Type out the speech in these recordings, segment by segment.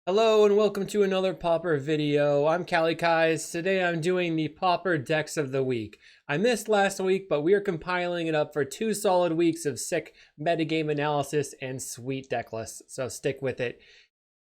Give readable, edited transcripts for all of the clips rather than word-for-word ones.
Hello and welcome to another Pauper video. I'm Kalikaiz. Today I'm doing the Pauper Decks of the Week. I missed last week, but we are compiling it up for 2 solid weeks of sick metagame analysis and sweet deck lists, so stick with it.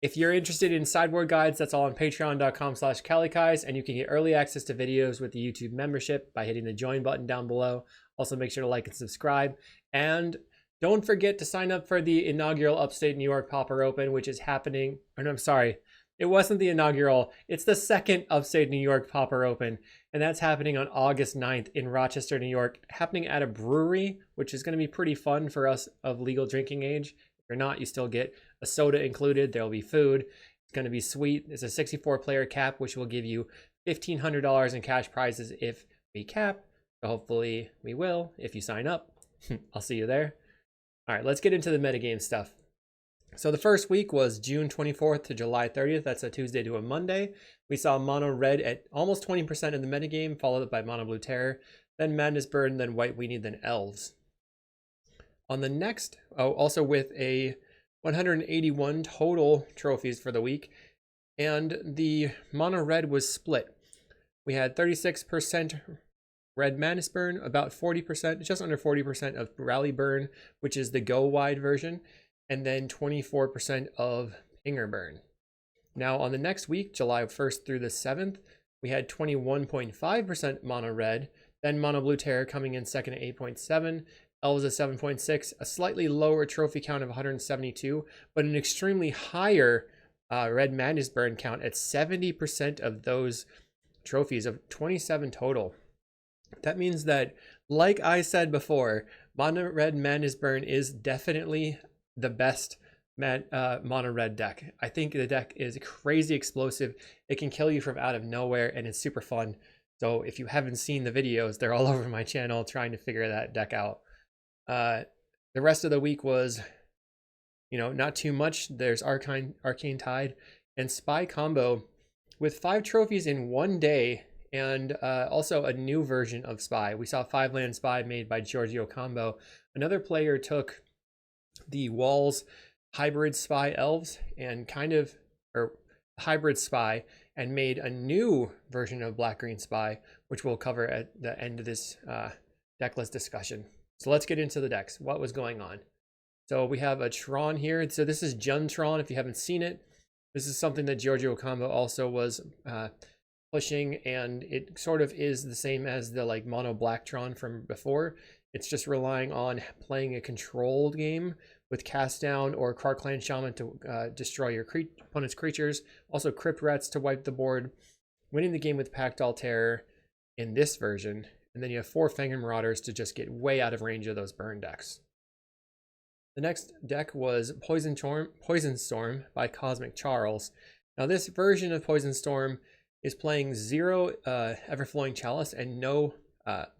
If you're interested in sideboard guides, that's all on patreon.com/Kalikaiz, and you can get early access to videos with the YouTube membership by hitting the join button down below. Also make sure to like and subscribe, and don't forget to sign up for the inaugural Upstate New York Pauper Open, which is happening. Or no, I'm sorry. It wasn't the inaugural. It's the second Upstate New York Pauper Open, and that's happening on August 9th in Rochester, New York, happening at a brewery, which is going to be pretty fun for us of legal drinking age. If you're not, you still get a soda included. There'll be food. It's going to be sweet. It's a 64-player cap, which will give you $1,500 in cash prizes if we cap. So hopefully we will if you sign up. I'll see you there. All right, let's get into the metagame stuff. So the first week was June 24th to July 30th. That's a Tuesday to a Monday. We saw Mono Red at almost 20% in the metagame, followed by Mono Blue Terror, then Madness Burn, then White Weenie, then Elves. On the next, also with a 181 total trophies for the week, and the Mono Red was split. We had 36% Red Madness Burn, about 40%, just under 40% of Rally Burn, which is the go wide version, and then 24% of Pinger Burn. Now on the next week, July 1st through the 7th, we had 21.5% Mono Red, then Mono Blue Terror coming in second at 8.7, Elves at 7.6, a slightly lower trophy count of 172, but an extremely higher Red Madness Burn count at 70% of those trophies of 27 total. That means that, like I said before, Mono Red Madness Burn is definitely the best Mono Red deck. I think the deck is crazy explosive. It can kill you from out of nowhere, and it's super fun. So if you haven't seen the videos, they're all over my channel trying to figure that deck out. The rest of the week was, not too much. There's Arcane Tide and Spy combo with 5 trophies in one day. And also a new version of Spy. We saw 5-land Spy made by Giorgio Combo. Another player took the Walls hybrid Spy Elves and hybrid Spy and made a new version of Black-Green Spy, which we'll cover at the end of this deck list discussion. So let's get into the decks. What was going on? So we have a Tron here. So this is Jun Tron, if you haven't seen it. This is something that Giorgio Combo also was pushing, and it sort of is the same as the mono black Tron from before. It's just relying on playing a controlled game with cast down or Krark-Clan Shaman to destroy your opponent's creatures, also Crypt Rats to wipe the board, winning the game with Pact All Terror in this version, and then you have 4 Fangren Marauders to just get way out of range of those burn decks. The next deck was Poison Storm by Cosmic Charles. Now this version of Poison Storm is playing 0 Everflowing Chalice and no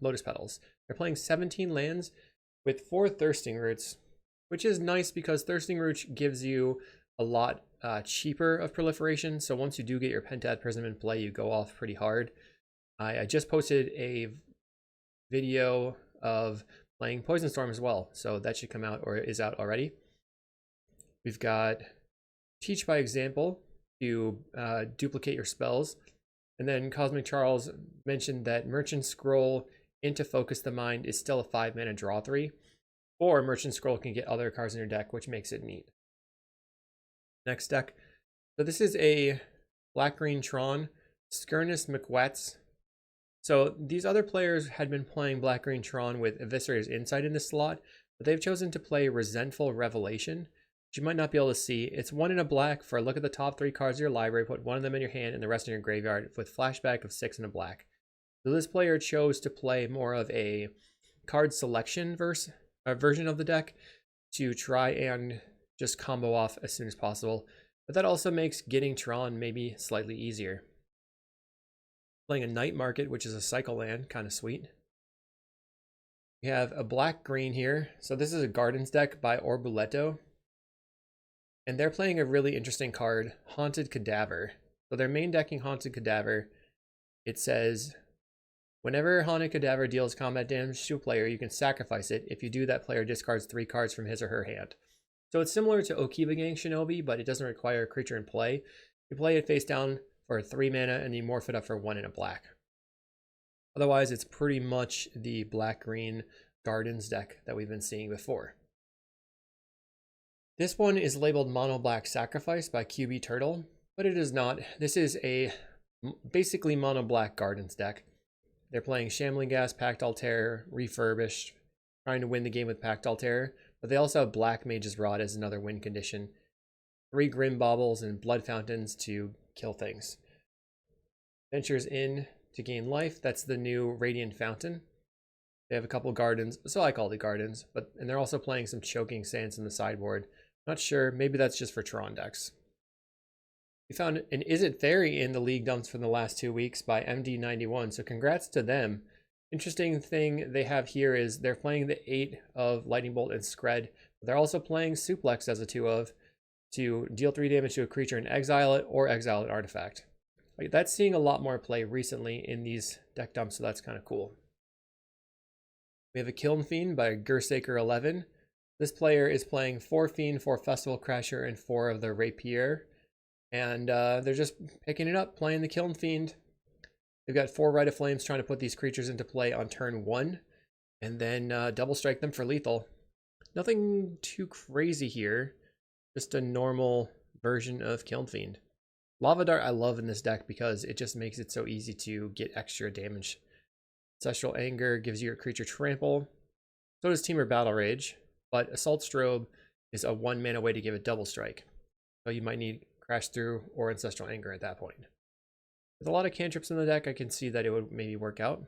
Lotus Petals. They're playing 17 lands with 4 Thirsting Roots, which is nice because Thirsting Roots gives you a lot cheaper of proliferation. So once you do get your Pentad Prism in play, you go off pretty hard. I just posted a video of playing Poison Storm as well, so that should come out or is out already. We've got Teach by Example to duplicate your spells. And then Cosmic Charles mentioned that Merchant Scroll into Focus the Mind is still a 5-mana draw 3, or Merchant Scroll can get other cards in your deck, which makes it neat. Next deck. So this is a Black-Green Tron, Skirnus McWets. So these other players had been playing Black-Green Tron with Eviscerator's Insight in this slot, but they've chosen to play Resentful Revelation, you might not be able to see. It's 1 in a black for a look at the top 3 cards of your library, put 1 of them in your hand and the rest in your graveyard with flashback of 6 in a black. So this player chose to play more of a card selection version of the deck to try and just combo off as soon as possible. But that also makes getting Tron maybe slightly easier. Playing a Night Market, which is a cycle land, kind of sweet. We have a black-green here. So this is a Gardens deck by Orbutoto. And they're playing a really interesting card, Haunted Cadaver. So they're main decking Haunted Cadaver. It says, whenever Haunted Cadaver deals combat damage to a player, you can sacrifice it. If you do, that player discards 3 cards from his or her hand. So it's similar to Okiba Gang Shinobi, but it doesn't require a creature in play. You play it face down for 3 mana and you morph it up for 1 and a black. Otherwise, it's pretty much the black-green Gardens deck that we've been seeing before. This one is labeled Mono Black Sacrifice by QB Turtle, but it is not. This is a basically Mono Black Gardens deck. They're playing Shambling Gas, Pact Altair, Refurbished, trying to win the game with Pact Altair, but they also have Black Mage's Rod as another win condition. 3 Grim Baubles and Blood Fountains to kill things. Ventures in to gain life. That's the new Radiant Fountain. They have a couple gardens, so I call it gardens, and they're also playing some Choking Sands in the sideboard. Not sure, maybe that's just for Tron decks. We found an Is It Theory in the league dumps from the last 2 weeks by MD91, so congrats to them. Interesting thing they have here is they're playing the 8 of Lightning Bolt and Scred, but they're also playing Suplex as a 2 of to deal 3 damage to a creature and exile it or exile an artifact. Like, that's seeing a lot more play recently in these deck dumps, so that's kind of cool. We have a Kilm Fiend by Gersaker11. This player is playing 4 Fiend, 4 Festival Crasher, and 4 of the Rapier. And they're just picking it up, playing the Kilm Fiend. They've got 4 Rite of Flames trying to put these creatures into play on turn 1. And then double strike them for lethal. Nothing too crazy here. Just a normal version of Kilm Fiend. Lava Dart I love in this deck because it just makes it so easy to get extra damage. Ancestral Anger gives your creature trample. So does Temur Battle Rage. But Assault Strobe is a 1 mana way to give it double strike. So you might need Crash Through or Ancestral Anger at that point. With a lot of cantrips in the deck, I can see that it would maybe work out.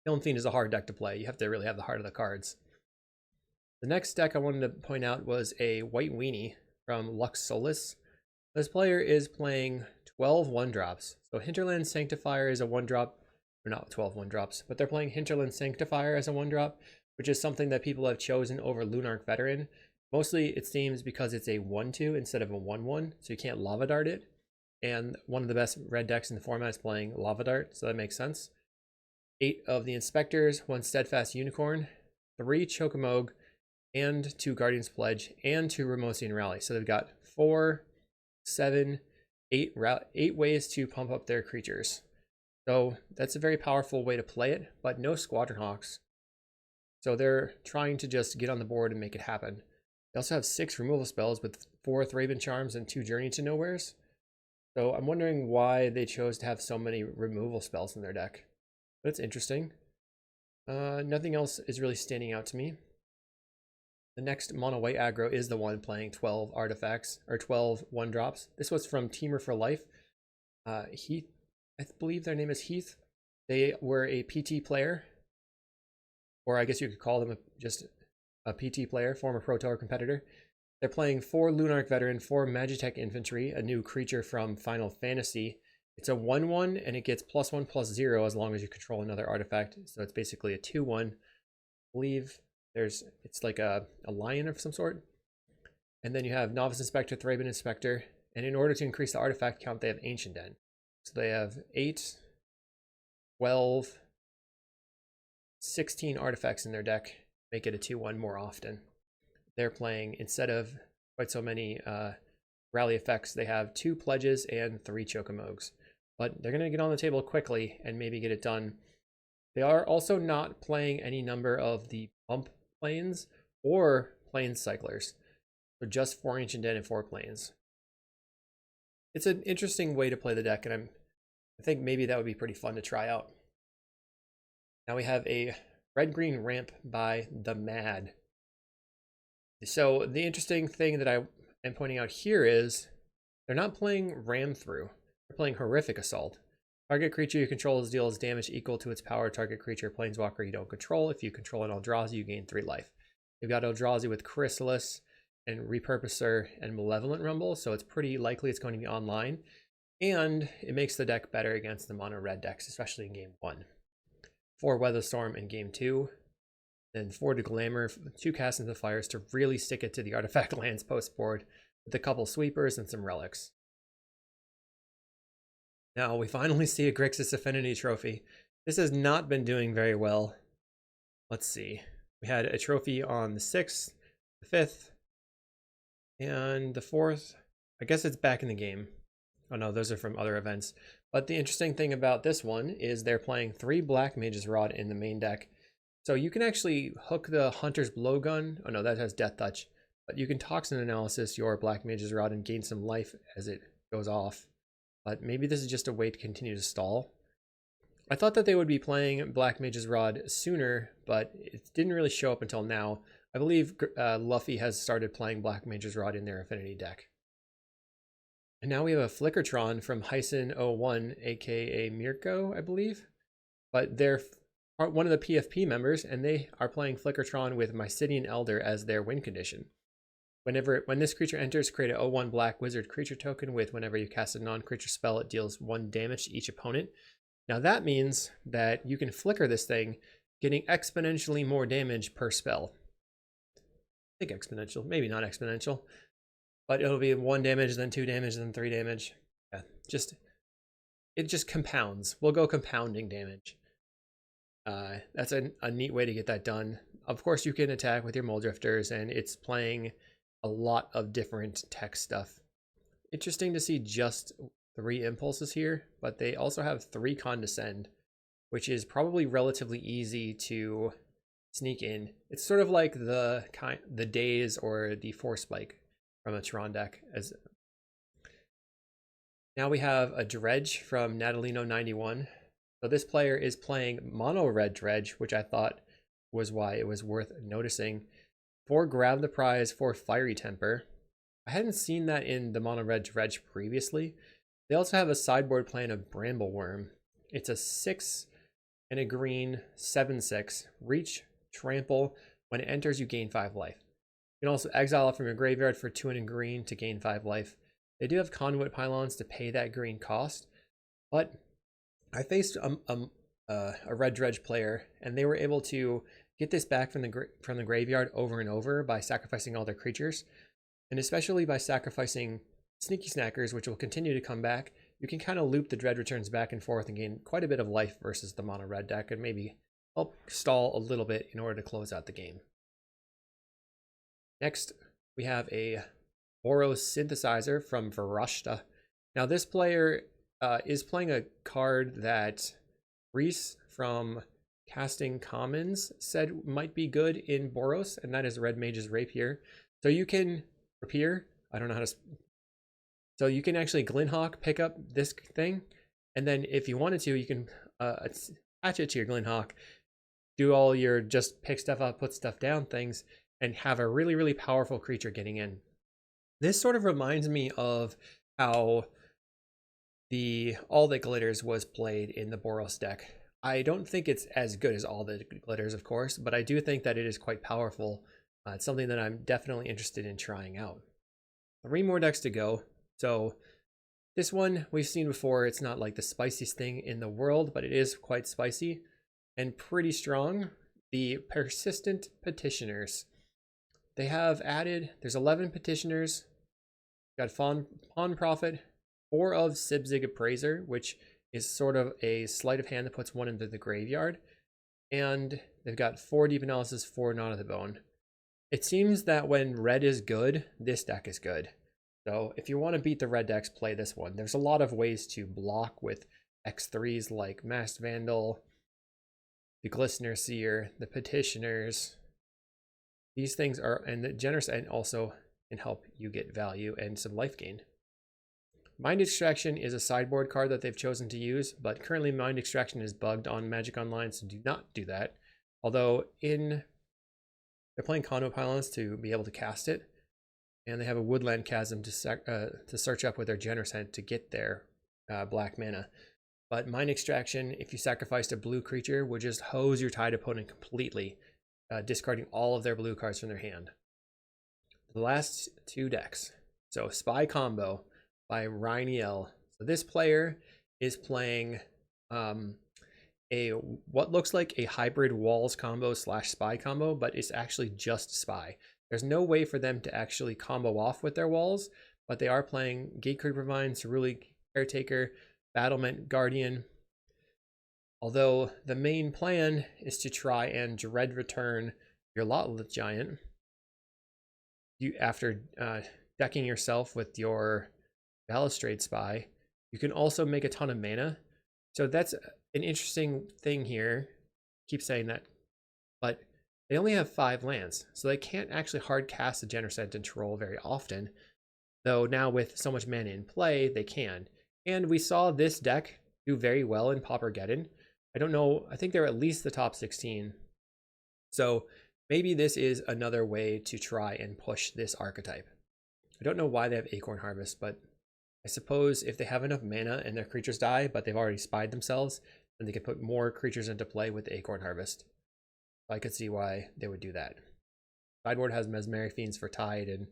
Kilm Fiend is a hard deck to play. You have to really have the heart of the cards. The next deck I wanted to point out was a White Weenie from Lux Solus. This player is playing 12 1-drops. So Hinterland Sanctifier is a 1-drop, or not 12 1-drops, but they're playing Hinterland Sanctifier as a 1-drop, which is something that people have chosen over Lunarch Veteran. Mostly it seems because it's a 1/2 instead of a 1/1, so you can't Lava Dart it. And one of the best red decks in the format is playing Lava Dart, so that makes sense. 8 of the Inspectors, 1 Steadfast Unicorn, 3 Chokamoge, and 2 Guardian's Pledge, and 2 Ramosian Rally. So they've got 4, 7, 8 ways to pump up their creatures. So that's a very powerful way to play it, but no Squadron Hawks. So they're trying to just get on the board and make it happen. They also have 6 removal spells with 4 Thraben Charms and 2 Journey to Nowheres. So I'm wondering why they chose to have so many removal spells in their deck. But it's interesting. Nothing else is really standing out to me. The next mono white aggro is the one playing 12 artifacts, or 12 1-drops. This was from Teamer for Life. Heath, I believe their name is Heath. They were a PT player, or I guess you could call them just a PT player, former Pro Tour competitor. They're playing 4 Lunarch Veteran, 4 Magitech Infantry, a new creature from Final Fantasy. It's a 1/1 and it gets +1/+0 as long as you control another artifact. So it's basically a 2/1. I believe it's like a lion of some sort. And then you have Novice Inspector, Thraben Inspector, and in order to increase the artifact count, they have Ancient Den. So they have 8, 12, 16 artifacts in their deck, make it a 2/1 more often. They're playing, instead of quite so many rally effects, they have 2 Pledges and 3 Chokamoges. But they're going to get on the table quickly and maybe get it done. They are also not playing any number of the Pump Planes or Plane Cyclers. So just 4 Ancient Den and 4 Planes. It's an interesting way to play the deck, and I think maybe that would be pretty fun to try out. Now we have a red-green ramp by The Mad. So the interesting thing that I am pointing out here is they're not playing Ram Through. They're playing Horrific Assault. Target creature you control deals damage equal to its power. Target creature Planeswalker you don't control. If you control an Eldrazi, you gain 3 life. You've got Eldrazi with Chrysalis and Repurposer and Malevolent Rumble, so it's pretty likely it's going to be online. And it makes the deck better against the mono red decks, especially in game 1. 4 Weatherstorm in game 2. Then 4 to Glamour, 2 Cast into Fires to really stick it to the artifact lands post board with a couple sweepers and some relics. Now we finally see a Grixus Affinity trophy. This has not been doing very well. Let's see. We had a trophy on the 6th, the 5th, And the fourth, I guess it's back in the game. Oh no, those are from other events. But the interesting thing about this one is they're playing 3 Black Mage's Rod in the main deck. So you can actually hook the Hunter's Blowgun. Oh no, that has Death Touch. But you can Toxin Analysis your Black Mage's Rod and gain some life as it goes off. But maybe this is just a way to continue to stall. I thought that they would be playing Black Mage's Rod sooner, but it didn't really show up until now. I believe Luffy has started playing Black Mage's Rod in their Affinity deck. And now we have a Flickerron from Hyson01, aka Mirko, I believe. But they're one of the PFP members, and they are playing Flickerron with Mysidian Elder as their win condition. When this creature enters, create a 0/1 black wizard creature token with whenever you cast a non-creature spell, it deals 1 damage to each opponent. Now that means that you can flicker this thing, getting exponentially more damage per spell. I think exponential, maybe not exponential, but it'll be 1 damage, then 2 damage, then 3 damage. Yeah, it just compounds. We'll go compounding damage. That's a neat way to get that done. Of course, you can attack with your Muldrifters, and it's playing a lot of different tech stuff. Interesting to see just 3 impulses here, but they also have 3 Condescend, which is probably relatively easy to sneak in. It's sort of like the Daze or the Force Spike from a Tron deck. Now we have a Dredge from Natalino91. So this player is playing mono red Dredge, which I thought was why it was worth noticing. 4 Grab the Prize, 4 Fiery Temper. I hadn't seen that in the mono red Dredge previously. They also have a sideboard plan of Brambleworm. It's a 6 and a green 7/6. Reach, trample. When it enters, you gain 5 life. You can also exile it from your graveyard for 2 and a green to gain 5 life. They do have Conduit Pylons to pay that green cost, but I faced a red Dredge player, and they were able to get this back from the graveyard over and over by sacrificing all their creatures, and especially by sacrificing Sneaky Snackers, which will continue to come back. You can kind of loop the Dread Returns back and forth and gain quite a bit of life versus the mono red deck, and maybe help stall a little bit in order to close out the game. Next, we have a Boros Synthesizer from Varashta. Now this player is playing a card that Reese from Casting Commons said might be good in Boros, and that is Red Mage's Rapier. So you can Rapier, I don't know how to. So you can actually Glinhawk pick up this thing, and then if you wanted to, you can attach it to your Glinhawk, do all your just pick stuff up, put stuff down things, and have a really, really powerful creature getting in. This sort of reminds me of how All That Glitters was played in the Boros deck. I don't think it's as good as All That Glitters, of course, but I do think that it is quite powerful. It's something that I'm definitely interested in trying out. 3 more decks to go. So this one we've seen before. It's not like the spiciest thing in the world, but it is quite spicy and pretty strong. The Persistent Petitioners. They have added, there's 11 Petitioners. Got Pawn Prophet, 4 of Sibzig Appraiser, which is sort of a sleight of hand that puts 1 into the graveyard. And they've got 4 Deep Analysis, 4 Knot of the Bone. It seems that when red is good, this deck is good. So if you want to beat the red decks, play this one. There's a lot of ways to block with X3s like Masked Vandal, the Glistener Seer, the Petitioners. These things are, and the Generous End also can help you get value and some life gain. Mind Extraction is a sideboard card that they've chosen to use, but currently Mind Extraction is bugged on Magic Online, so do not do that. Although they're playing Conduit Pylons to be able to cast it, and they have a Woodland Chasm to search up with their Generous End to get their black mana. But Mind Extraction, if you sacrificed a blue creature, would just hose your tied opponent completely, discarding all of their blue cards from their hand. The last 2 decks. So Spy Combo by Ryniel. So this player is playing what looks like a hybrid Walls combo / Spy combo, but it's actually just Spy. There's no way for them to actually combo off with their Walls, but they are playing Gatecreeper Vine, Cerulean Caretaker, Battlement Guardian. Although the main plan is to try and Dread Return your Lotleth Giant after decking yourself with your Balustrade Spy, you can also make a ton of mana. So that's an interesting thing here. Keep saying that, but they only have 5 lands, so they can't actually hard cast a Generous Sentence Troll very often. Though now with so much mana in play, they can. And we saw this deck do very well in Pauper Decks. I don't know, I think they're at least the top 16. So maybe this is another way to try and push this archetype. I don't know why they have Acorn Harvest, but I suppose if they have enough mana and their creatures die, but they've already spied themselves, then they can put more creatures into play with Acorn Harvest. I could see why they would do that. Sideboard has Mesmeric Fiends for Tide and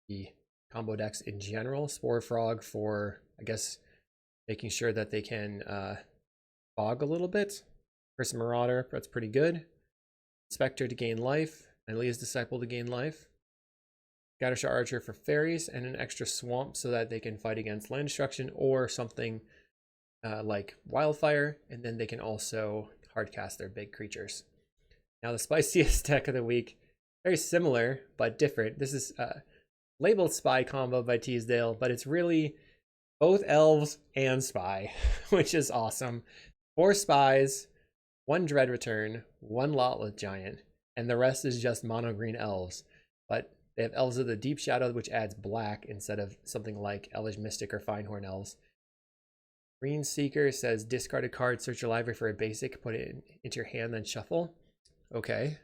the combo decks in general. Spore Frog for, I guess, making sure that they can fog a little bit. Curse Marauder, that's pretty good. Spectre to gain life, and Leah's Disciple to gain life. Scattershot Archer for fairies, and an extra swamp so that they can fight against land destruction or something like Wildfire, and then they can also hardcast their big creatures. Now the spiciest deck of the week, very similar but different. This is labeled Spy combo by Teasdale, but it's really both elves and spy, which is awesome. 4 spies, 1 Dread Return, 1 Lotleth Giant, and the rest is just mono green elves. But they have Elves of the Deep Shadow, which adds black instead of something like Elvish Mystic or Finehorn Elves. Green Seeker says discard a card, search your library for a basic, put it into your hand, then shuffle. Okay.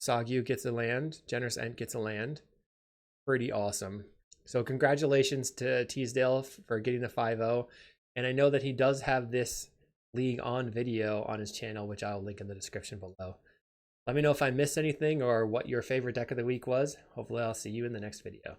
Sogyu gets a land, Generous Ent gets a land. Pretty awesome. So congratulations to Teasdale for getting the 5-0. And I know that he does have this league on video on his channel, which I'll link in the description below. Let me know if I missed anything or what your favorite deck of the week was. Hopefully I'll see you in the next video.